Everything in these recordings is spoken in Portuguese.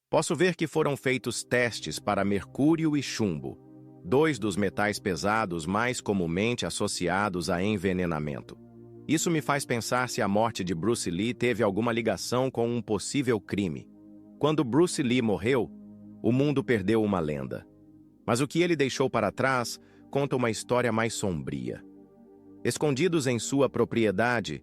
Posso ver que foram feitos testes para mercúrio e chumbo, dois dos metais pesados mais comumente associados a envenenamento. Isso me faz pensar se a morte de Bruce Lee teve alguma ligação com um possível crime. Quando Bruce Lee morreu, o mundo perdeu uma lenda. Mas o que ele deixou para trás conta uma história mais sombria. Escondidos em sua propriedade,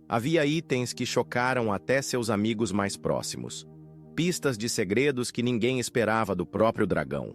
havia itens que chocaram até seus amigos mais próximos. Pistas de segredos que ninguém esperava do próprio dragão.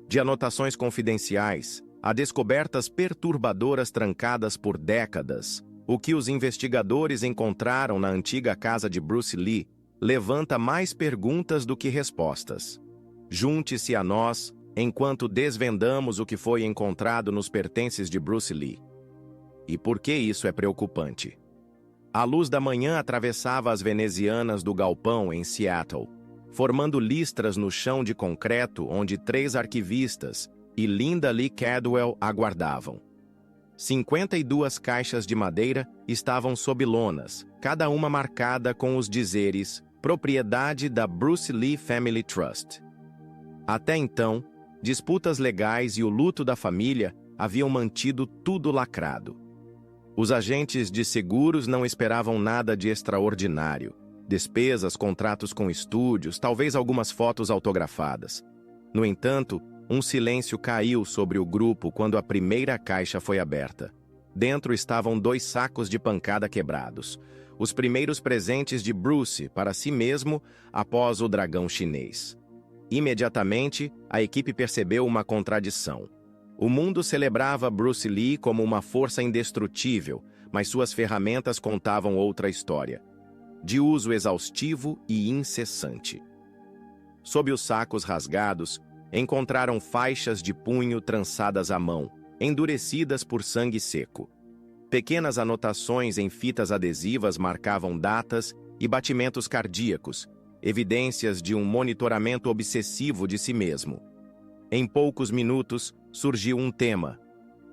De anotações confidenciais, a descobertas perturbadoras trancadas por décadas. O que os investigadores encontraram na antiga casa de Bruce Lee levanta mais perguntas do que respostas. Junte-se a nós enquanto desvendamos o que foi encontrado nos pertences de Bruce Lee. E por que isso é preocupante? A luz da manhã atravessava as venezianas do galpão em Seattle, formando listras no chão de concreto onde 3 arquivistas e Linda Lee Cadwell aguardavam. 52 caixas de madeira estavam sob lonas, cada uma marcada com os dizeres propriedade da Bruce Lee Family Trust. Até então, disputas legais e o luto da família haviam mantido tudo lacrado. Os agentes de seguros não esperavam nada de extraordinário. Despesas, contratos com estúdios, talvez algumas fotos autografadas. No entanto, um silêncio caiu sobre o grupo quando a primeira caixa foi aberta. Dentro estavam 2 sacos de pancada quebrados, os primeiros presentes de Bruce para si mesmo após o dragão chinês. Imediatamente, a equipe percebeu uma contradição. O mundo celebrava Bruce Lee como uma força indestrutível, mas suas ferramentas contavam outra história, de uso exaustivo e incessante. Sob os sacos rasgados, encontraram faixas de punho trançadas à mão, endurecidas por sangue seco. Pequenas anotações em fitas adesivas marcavam datas e batimentos cardíacos, evidências de um monitoramento obsessivo de si mesmo. Em poucos minutos, surgiu um tema: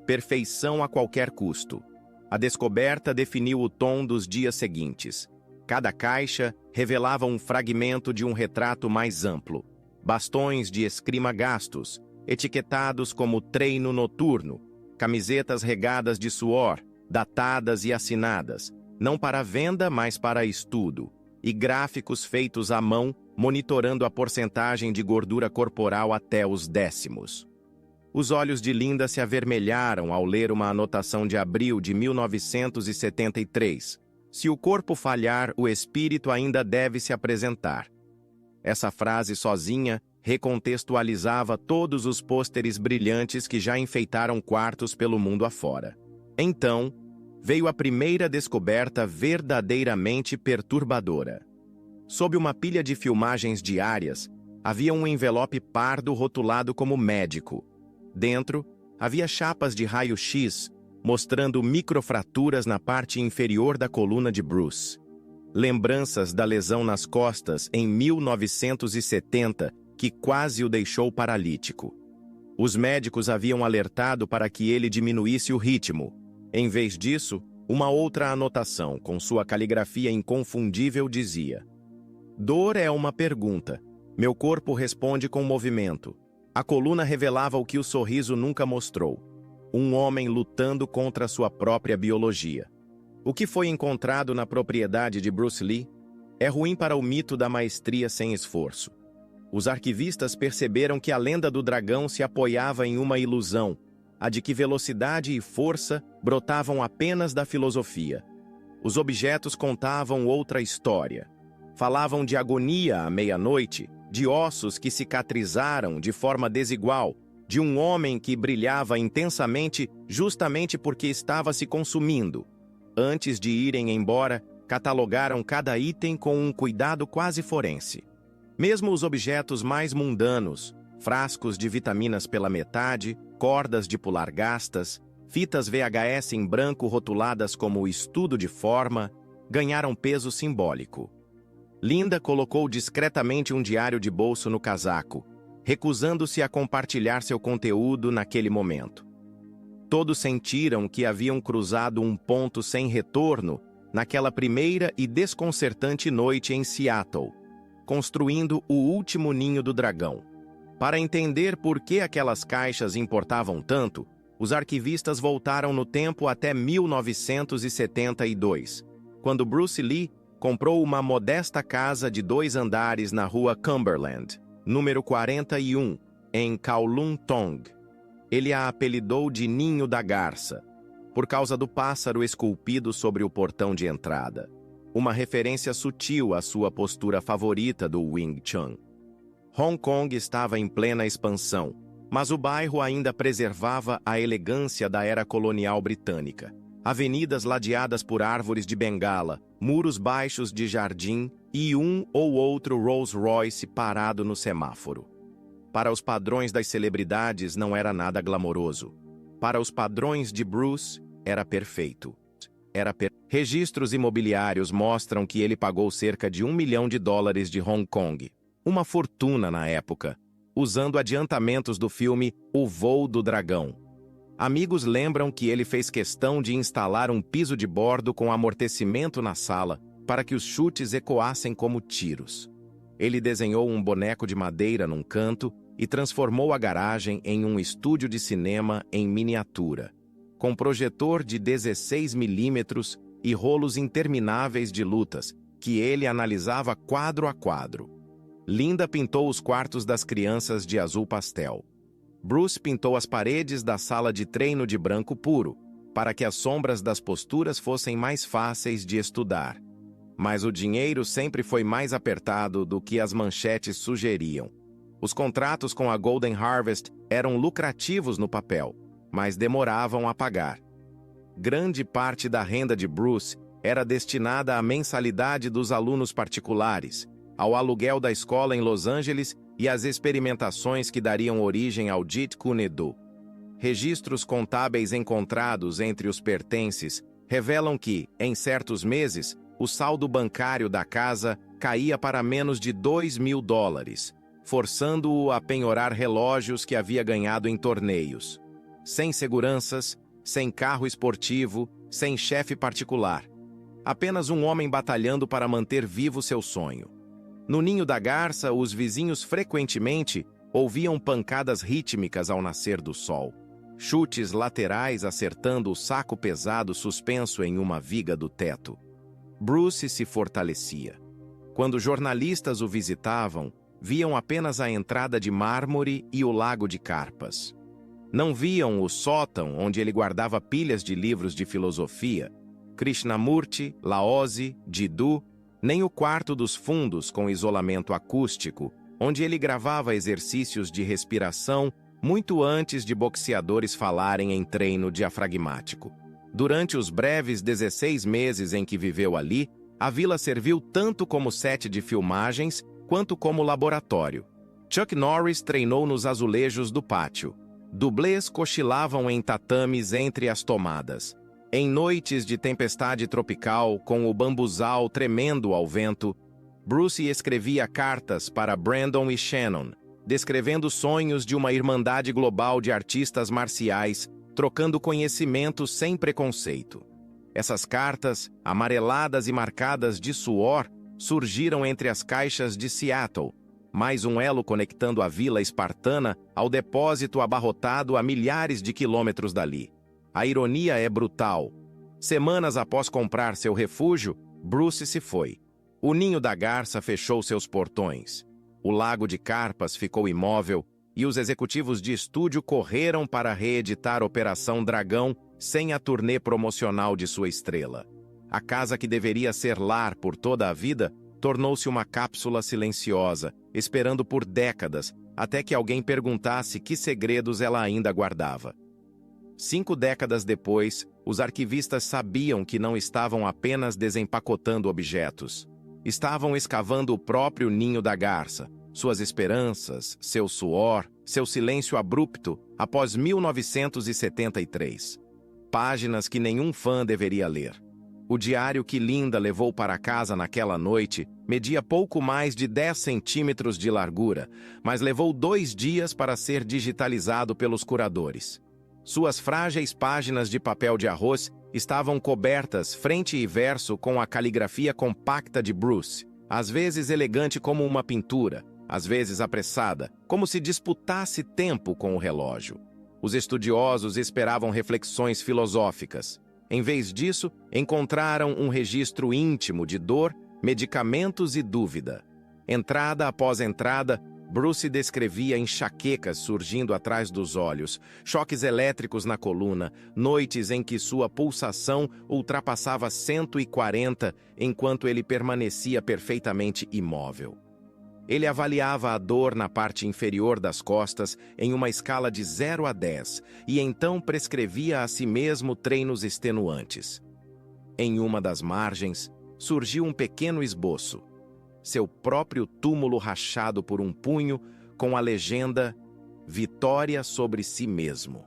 perfeição a qualquer custo. A descoberta definiu o tom dos dias seguintes. Cada caixa revelava um fragmento de um retrato mais amplo. Bastões de esgrima gastos, etiquetados como treino noturno, camisetas regadas de suor, datadas e assinadas, não para venda, mas para estudo, e gráficos feitos à mão, monitorando a porcentagem de gordura corporal até os décimos. Os olhos de Linda se avermelharam ao ler uma anotação de abril de 1973. Se o corpo falhar, o espírito ainda deve se apresentar. Essa frase sozinha recontextualizava todos os pôsteres brilhantes que já enfeitaram quartos pelo mundo afora. Então, veio a primeira descoberta verdadeiramente perturbadora. Sob uma pilha de filmagens diárias, havia um envelope pardo rotulado como médico. Dentro, havia chapas de raio-x mostrando microfraturas na parte inferior da coluna de Bruce. Lembranças da lesão nas costas em 1970 que quase o deixou paralítico. Os médicos haviam alertado para que ele diminuísse o ritmo. Em vez disso, uma outra anotação, com sua caligrafia inconfundível, dizia: dor é uma pergunta. Meu corpo responde com movimento. A coluna revelava o que o sorriso nunca mostrou. Um homem lutando contra sua própria biologia. O que foi encontrado na propriedade de Bruce Lee é ruim para o mito da maestria sem esforço. Os arquivistas perceberam que a lenda do dragão se apoiava em uma ilusão, a de que velocidade e força brotavam apenas da filosofia. Os objetos contavam outra história. Falavam de agonia à meia-noite, de ossos que cicatrizaram de forma desigual, de um homem que brilhava intensamente justamente porque estava se consumindo. Antes de irem embora, catalogaram cada item com um cuidado quase forense. Mesmo os objetos mais mundanos, frascos de vitaminas pela metade, cordas de pular gastas, fitas VHS em branco rotuladas como estudo de forma, ganharam peso simbólico. Linda colocou discretamente um diário de bolso no casaco, recusando-se a compartilhar seu conteúdo naquele momento. Todos sentiram que haviam cruzado um ponto sem retorno naquela primeira e desconcertante noite em Seattle. construindo o último ninho do dragão. Para entender por que aquelas caixas importavam tanto, os arquivistas voltaram no tempo até 1972, quando Bruce Lee comprou uma modesta casa de 2 andares na rua Cumberland, número 41, em Kowloon Tong. Ele a apelidou de Ninho da Garça, por causa do pássaro esculpido sobre o portão de entrada, uma referência sutil à sua postura favorita do Wing Chun. Hong Kong estava em plena expansão, mas o bairro ainda preservava a elegância da era colonial britânica. Avenidas ladeadas por árvores de bengala, muros baixos de jardim e um ou outro Rolls-Royce parado no semáforo. Para os padrões das celebridades não era nada glamouroso. Para os padrões de Bruce, era perfeito. Registros imobiliários mostram que ele pagou cerca de $1 milhão de Hong Kong, uma fortuna na época, usando adiantamentos do filme O Voo do Dragão. Amigos lembram que ele fez questão de instalar um piso de bordo com amortecimento na sala para que os chutes ecoassem como tiros. Ele desenhou um boneco de madeira num canto e transformou a garagem em um estúdio de cinema em miniatura, com projetor de 16 milímetros e rolos intermináveis de lutas, que ele analisava quadro a quadro. Linda pintou os quartos das crianças de azul pastel. Bruce pintou as paredes da sala de treino de branco puro, para que as sombras das posturas fossem mais fáceis de estudar. Mas o dinheiro sempre foi mais apertado do que as manchetes sugeriam. Os contratos com a Golden Harvest eram lucrativos no papel, mas demoravam a pagar. Grande parte da renda de Bruce era destinada à mensalidade dos alunos particulares, ao aluguel da escola em Los Angeles e às experimentações que dariam origem ao Jeet Kune Do. Registros contábeis encontrados entre os pertences revelam que, em certos meses, o saldo bancário da casa caía para menos de $2 mil, forçando-o a penhorar relógios que havia ganhado em torneios. Sem seguranças, sem carro esportivo, sem chefe particular. Apenas um homem batalhando para manter vivo seu sonho. No Ninho da Garça, os vizinhos frequentemente ouviam pancadas rítmicas ao nascer do sol. Chutes laterais acertando o saco pesado suspenso em uma viga do teto. Bruce se fortalecia. Quando jornalistas o visitavam, viam apenas a entrada de mármore e o lago de carpas. Não viam o sótão onde ele guardava pilhas de livros de filosofia, Krishnamurti, Laozi, Jiddu, nem o quarto dos fundos com isolamento acústico, onde ele gravava exercícios de respiração muito antes de boxeadores falarem em treino diafragmático. Durante os breves 16 meses em que viveu ali, a vila serviu tanto como set de filmagens quanto como laboratório. Chuck Norris treinou nos azulejos do pátio. Dublês cochilavam em tatames entre as tomadas. Em noites de tempestade tropical, com o bambuzal tremendo ao vento, Bruce escrevia cartas para Brandon e Shannon, descrevendo sonhos de uma irmandade global de artistas marciais, trocando conhecimento sem preconceito. Essas cartas, amareladas e marcadas de suor, surgiram entre as caixas de Seattle, mais um elo conectando a vila espartana ao depósito abarrotado a milhares de quilômetros dali. A ironia é brutal. Semanas após comprar seu refúgio, Bruce se foi. O Ninho da Garça fechou seus portões. O lago de carpas ficou imóvel e os executivos de estúdio correram para reeditar Operação Dragão sem a turnê promocional de sua estrela. A casa que deveria ser lar por toda a vida tornou-se uma cápsula silenciosa, esperando por décadas, até que alguém perguntasse que segredos ela ainda guardava. 5 décadas depois, os arquivistas sabiam que não estavam apenas desempacotando objetos. Estavam escavando o próprio Ninho da Garça, suas esperanças, seu suor, seu silêncio abrupto após 1973. Páginas que nenhum fã deveria ler. O diário que Linda levou para casa naquela noite media pouco mais de 10 centímetros de largura, mas levou 2 dias para ser digitalizado pelos curadores. Suas frágeis páginas de papel de arroz estavam cobertas frente e verso com a caligrafia compacta de Bruce, às vezes elegante como uma pintura, às vezes apressada, como se disputasse tempo com o relógio. Os estudiosos esperavam reflexões filosóficas. Em vez disso, encontraram um registro íntimo de dor, medicamentos e dúvida. Entrada após entrada, Bruce descrevia enxaquecas surgindo atrás dos olhos, choques elétricos na coluna, noites em que sua pulsação ultrapassava 140 enquanto ele permanecia perfeitamente imóvel. Ele avaliava a dor na parte inferior das costas em uma escala de 0 a 10 e então prescrevia a si mesmo treinos extenuantes. Em uma das margens, surgiu um pequeno esboço. Seu próprio túmulo rachado por um punho com a legenda "Vitória sobre si mesmo".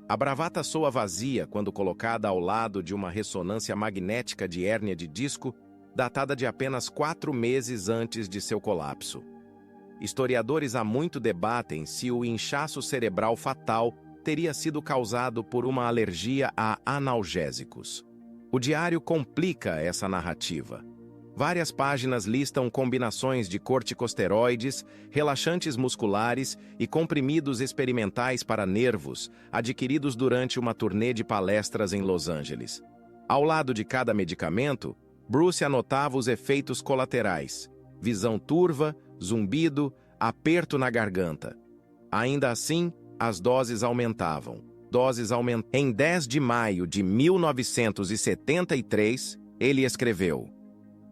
A bravata soa vazia quando colocada ao lado de uma ressonância magnética de hérnia de disco datada de apenas 4 meses antes de seu colapso. Historiadores há muito debatem se o inchaço cerebral fatal teria sido causado por uma alergia a analgésicos. O diário complica essa narrativa. Várias páginas listam combinações de corticosteroides, relaxantes musculares e comprimidos experimentais para nervos, adquiridos durante uma turnê de palestras em Los Angeles. Ao lado de cada medicamento, Bruce anotava os efeitos colaterais: visão turva, zumbido, aperto na garganta. Ainda assim, as doses aumentavam. Em 10 de maio de 1973, ele escreveu: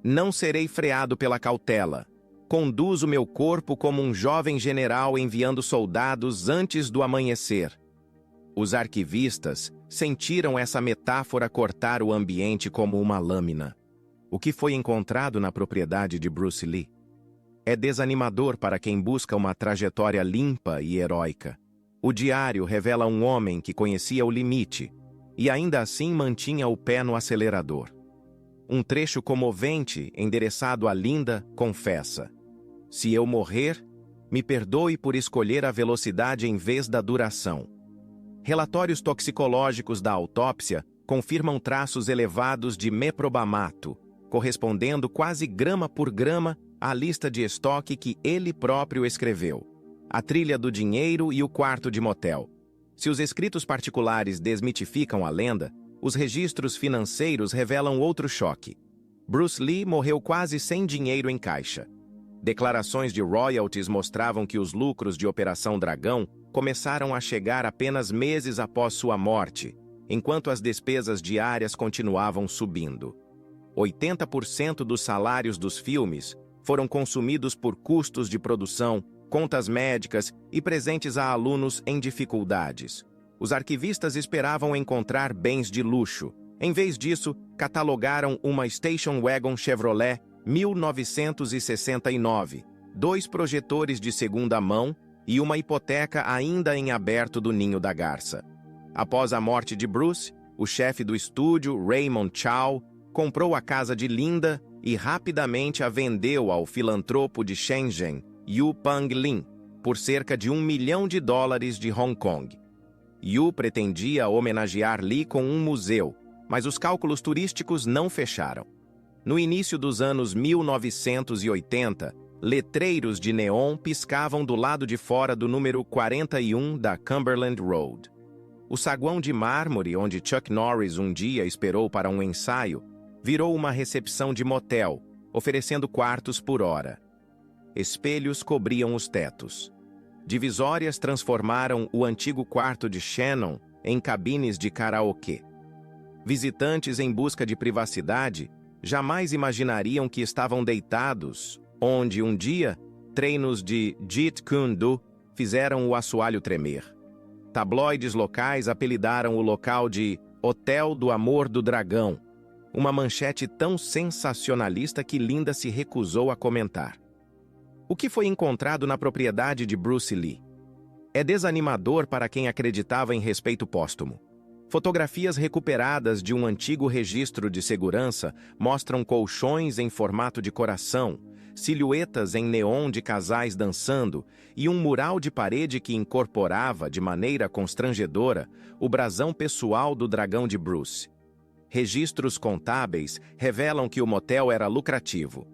"Não serei freado pela cautela. Conduzo meu corpo como um jovem general enviando soldados antes do amanhecer." Os arquivistas sentiram essa metáfora cortar o ambiente como uma lâmina. O que foi encontrado na propriedade de Bruce Lee é desanimador para quem busca uma trajetória limpa e heróica. O diário revela um homem que conhecia o limite e ainda assim mantinha o pé no acelerador. Um trecho comovente, endereçado a Linda, confessa: "Se eu morrer, me perdoe por escolher a velocidade em vez da duração." Relatórios toxicológicos da autópsia confirmam traços elevados de meprobamato, correspondendo quase grama por grama à lista de estoque que ele próprio escreveu. A trilha do dinheiro e o quarto de motel. Se os escritos particulares desmitificam a lenda, os registros financeiros revelam outro choque. Bruce Lee morreu quase sem dinheiro em caixa. Declarações de royalties mostravam que os lucros de Operação Dragão começaram a chegar apenas meses após sua morte, enquanto as despesas diárias continuavam subindo. 80% dos salários dos filmes foram consumidos por custos de produção, contas médicas e presentes a alunos em dificuldades. Os arquivistas esperavam encontrar bens de luxo. Em vez disso, catalogaram uma Station Wagon Chevrolet 1969, 2 projetores de segunda mão e uma hipoteca ainda em aberto do Ninho da Garça. Após a morte de Bruce, o chefe do estúdio, Raymond Chow, comprou a casa de Linda e rapidamente a vendeu ao filantropo de Shenzhen, Yu Panglin, por cerca de $1 milhão de Hong Kong. Yu pretendia homenagear Lee com um museu, mas os cálculos turísticos não fecharam. No início dos anos 1980, letreiros de neon piscavam do lado de fora do número 41 da Cumberland Road. O saguão de mármore onde Chuck Norris um dia esperou para um ensaio virou uma recepção de motel, oferecendo quartos por hora. Espelhos cobriam os tetos. Divisórias transformaram o antigo quarto de Shannon em cabines de karaokê. Visitantes em busca de privacidade jamais imaginariam que estavam deitados, onde um dia treinos de Jeet Kune Do fizeram o assoalho tremer. Tabloides locais apelidaram o local de Hotel do Amor do Dragão, uma manchete tão sensacionalista que Linda se recusou a comentar. O que foi encontrado na propriedade de Bruce Lee? É desanimador para quem acreditava em respeito póstumo. Fotografias recuperadas de um antigo registro de segurança mostram colchões em formato de coração, silhuetas em neon de casais dançando e um mural de parede que incorporava, de maneira constrangedora, o brasão pessoal do dragão de Bruce. Registros contábeis revelam que o motel era lucrativo.